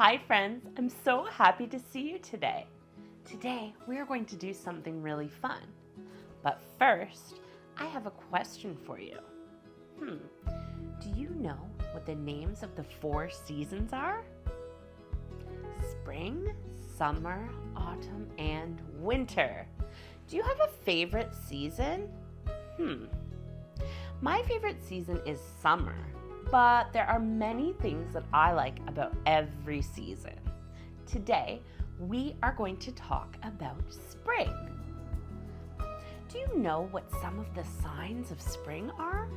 Hi friends, I'm so happy to see you today. Today we are going to do something really fun. But first, I have a question for you. Do you know what the names of the 4 seasons are? Spring, summer, autumn, and winter. Do you have a favorite season? My favorite season is summer, but there are many things that I like about every season. Today, we are going to talk about spring. Do you know what some of the signs of spring are?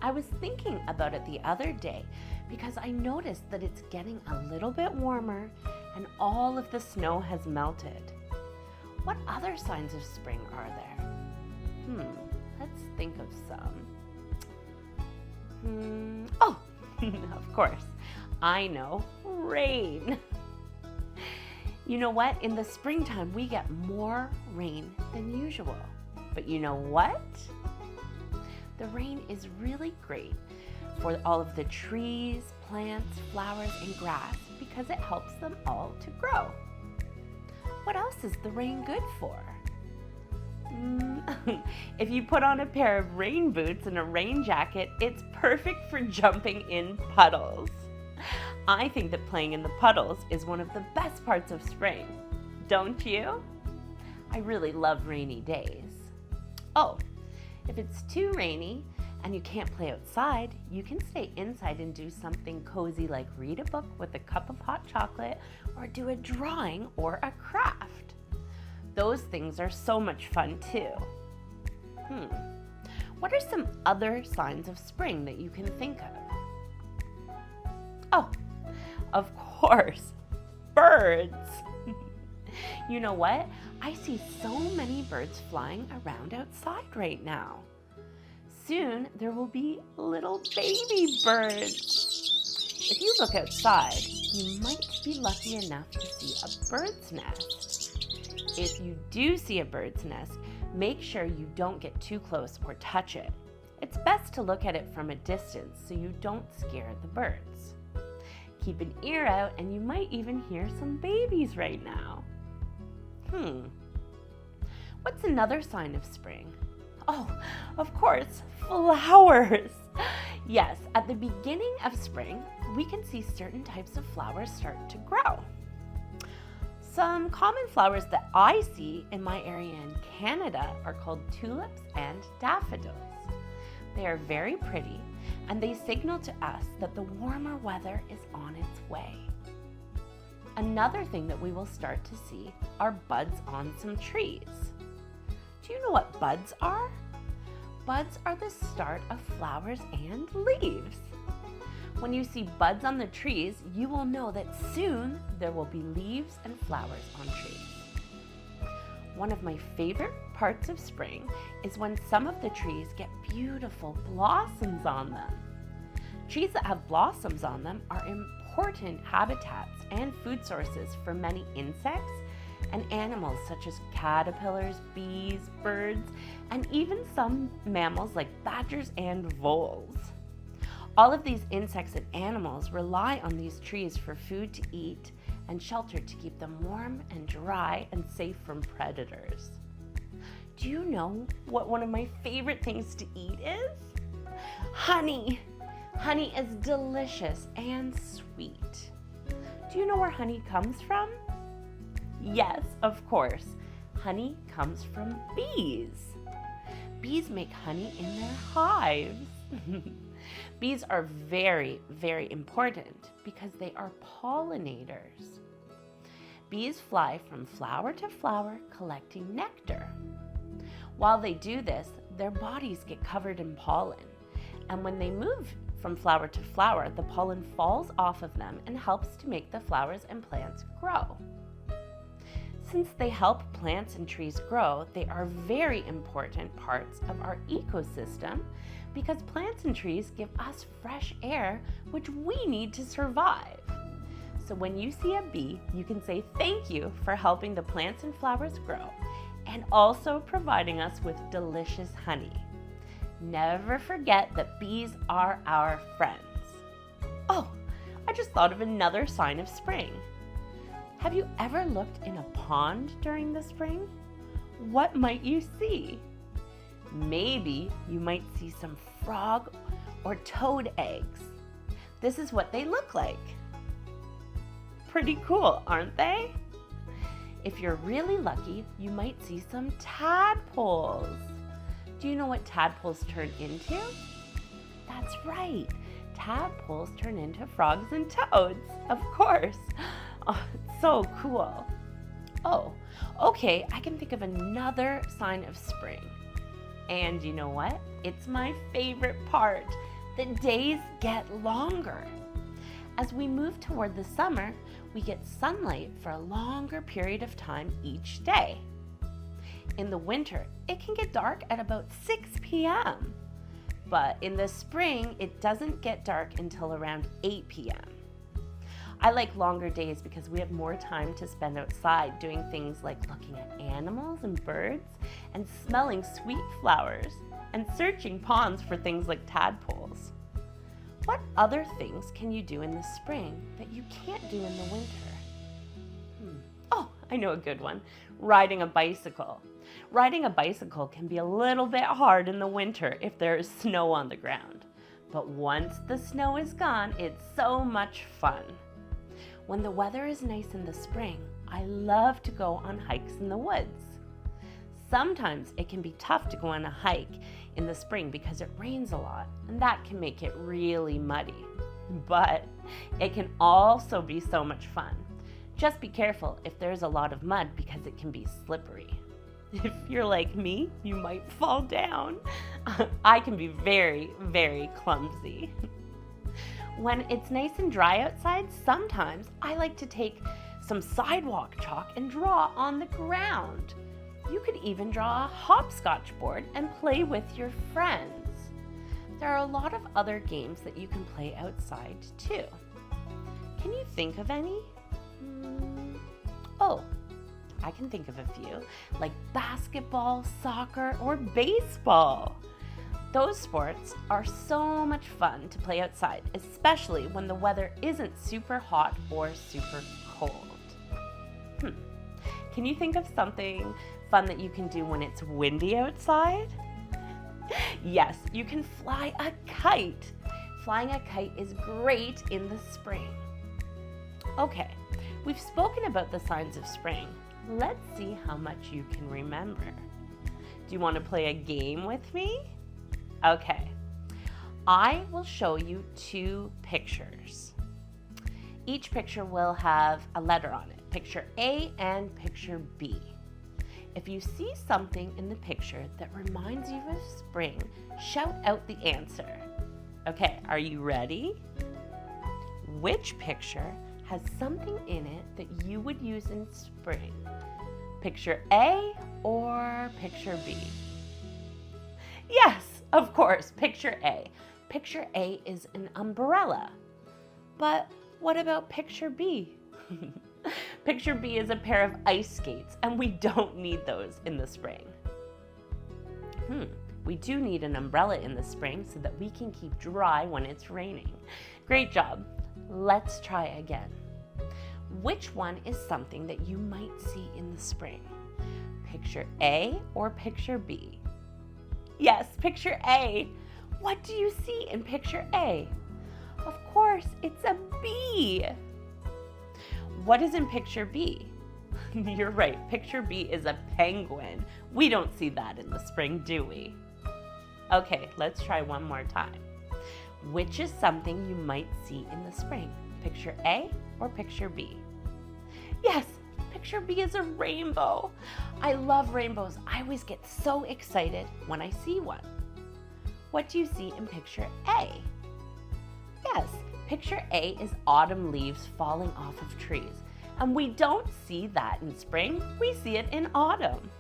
I was thinking about it the other day because I noticed that it's getting a little bit warmer and all of the snow has melted. What other signs of spring are there? Let's think of some. Of course, I know, rain. You know what? In the springtime, we get more rain than usual. But you know what? The rain is really great for all of the trees, plants, flowers, and grass because it helps them all to grow. What else is the rain good for? If you put on a pair of rain boots and a rain jacket, it's perfect for jumping in puddles. I think that playing in the puddles is one of the best parts of spring. Don't you? I really love rainy days. If it's too rainy and you can't play outside, you can stay inside and do something cozy like read a book with a cup of hot chocolate or do a drawing or a craft. Those things are so much fun too. What are some other signs of spring that you can think of? Of course, birds. You know what? I see so many birds flying around outside right now. Soon there will be little baby birds. If you look outside, you might be lucky enough to see a bird's nest. If you do see a bird's nest, make sure you don't get too close or touch it. It's best to look at it from a distance so you don't scare the birds. Keep an ear out and you might even hear some babies right now. What's another sign of spring? Of course, flowers. Yes, at the beginning of spring, we can see certain types of flowers start to grow. Some common flowers that I see in my area in Canada are called tulips and daffodils. They are very pretty and they signal to us that the warmer weather is on its way. Another thing that we will start to see are buds on some trees. Do you know what buds are? Buds are the start of flowers and leaves. When you see buds on the trees, you will know that soon there will be leaves and flowers on trees. One of my favorite parts of spring is when some of the trees get beautiful blossoms on them. Trees that have blossoms on them are important habitats and food sources for many insects and animals such as caterpillars, bees, birds, and even some mammals like badgers and voles. All of these insects and animals rely on these trees for food to eat and shelter to keep them warm and dry and safe from predators. Do you know what one of my favorite things to eat is? Honey. Honey is delicious and sweet. Do you know where honey comes from? Yes, of course. Honey comes from bees. Bees make honey in their hives. Bees are very, very important because they are pollinators. Bees fly from flower to flower collecting nectar. While they do this, their bodies get covered in pollen, and when they move from flower to flower, the pollen falls off of them and helps to make the flowers and plants grow. Since they help plants and trees grow, they are very important parts of our ecosystem because plants and trees give us fresh air, which we need to survive. So when you see a bee, you can say thank you for helping the plants and flowers grow and also providing us with delicious honey. Never forget that bees are our friends. I just thought of another sign of spring. Have you ever looked in a pond during the spring? What might you see? Maybe you might see some frog or toad eggs. This is what they look like. Pretty cool, aren't they? If you're really lucky, you might see some tadpoles. Do you know what tadpoles turn into? That's right. Tadpoles turn into frogs and toads, of course. Oh, it's so cool. Oh, okay, I can think of another sign of spring. And you know what? It's my favorite part. The days get longer. As we move toward the summer, we get sunlight for a longer period of time each day. In the winter, it can get dark at about 6 p.m. But in the spring, it doesn't get dark until around 8 p.m. I like longer days because we have more time to spend outside doing things like looking at animals and birds and smelling sweet flowers and searching ponds for things like tadpoles. What other things can you do in the spring that you can't do in the winter? Oh, I know a good one. Riding a bicycle. Riding a bicycle can be a little bit hard in the winter if there is snow on the ground. But once the snow is gone, it's so much fun. When the weather is nice in the spring, I love to go on hikes in the woods. Sometimes it can be tough to go on a hike in the spring because it rains a lot, and that can make it really muddy. But it can also be so much fun. Just be careful if there's a lot of mud because it can be slippery. If you're like me, you might fall down. I can be very, very clumsy. When it's nice and dry outside, sometimes I like to take some sidewalk chalk and draw on the ground. You could even draw a hopscotch board and play with your friends. There are a lot of other games that you can play outside too. Can you think of any? Oh, I can think of a few, like basketball, soccer, or baseball. Those sports are so much fun to play outside, especially when the weather isn't super hot or super cold. Can you think of something fun that you can do when it's windy outside? Yes, you can fly a kite. Flying a kite is great in the spring. Okay, we've spoken about the signs of spring. Let's see how much you can remember. Do you want to play a game with me? Okay, I will show you 2 pictures. Each picture will have a letter on it, picture A and picture B. If you see something in the picture that reminds you of spring, shout out the answer. Okay, are you ready? Which picture has something in it that you would use in spring? Picture A or picture B? Yes, of course, picture A. Picture A is an umbrella. But what about picture B? Picture B is a pair of ice skates, and we don't need those in the spring. We do need an umbrella in the spring so that we can keep dry when it's raining. Great job. Let's try again. Which one is something that you might see in the spring? Picture A or picture B? Yes, picture A. What do you see in picture A? Of course, it's a bee. What is in picture B? You're right, picture B is a penguin. We don't see that in the spring, do we? Okay, let's try one more time. Which is something you might see in the spring? Picture A or picture B? Yes, picture B is a rainbow. I love rainbows. I always get so excited when I see one. What do you see in picture A? Yes, picture A is autumn leaves falling off of trees. And we don't see that in spring, we see it in autumn.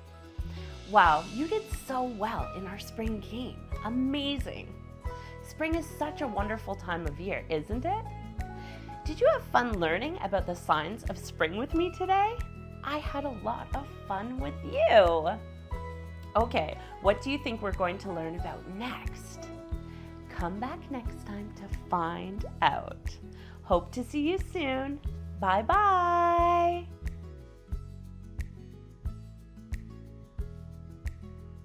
Wow, you did so well in our spring game. Amazing. Spring is such a wonderful time of year, isn't it? Did you have fun learning about the signs of spring with me today? I had a lot of fun with you. Okay, what do you think we're going to learn about next? Come back next time to find out. Hope to see you soon. Bye-bye.